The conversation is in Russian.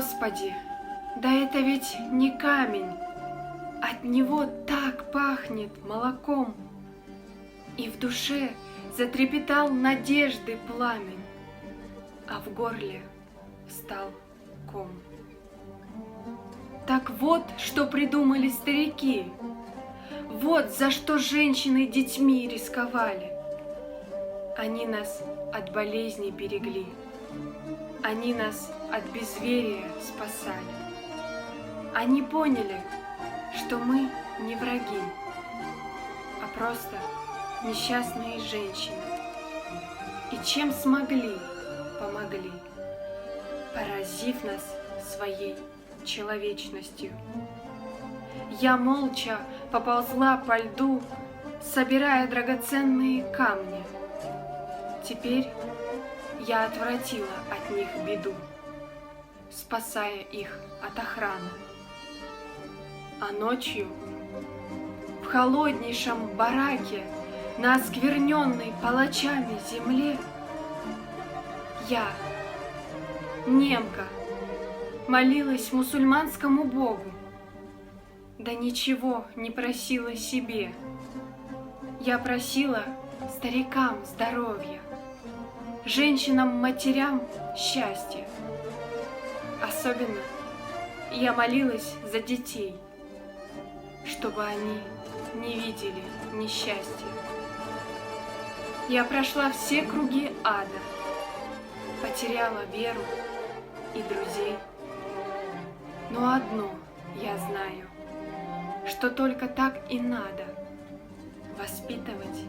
Господи, да это ведь не камень, от него так пахнет молоком. И в душе затрепетал надежды пламень, а в горле стал ком. Так вот, что придумали старики, вот за что женщины детьми рисковали. Они нас от болезней берегли, они нас от безверия спасали. Они поняли, что мы не враги, а просто несчастные женщины. И чем смогли, помогли, поразив нас своей человечностью. Я молча поползла по льду, собирая драгоценные камни. Теперь я отвратила от них беду, спасая их от охраны. А ночью в холоднейшем бараке на оскверненной палачами земле я, немка, молилась мусульманскому богу, да ничего не просила себе. Я просила старикам здоровья, женщинам-матерям счастья. Особенно я молилась за детей, чтобы они не видели несчастья. Я прошла все круги ада, потеряла веру и друзей. Но одно я знаю, что только так и надо воспитывать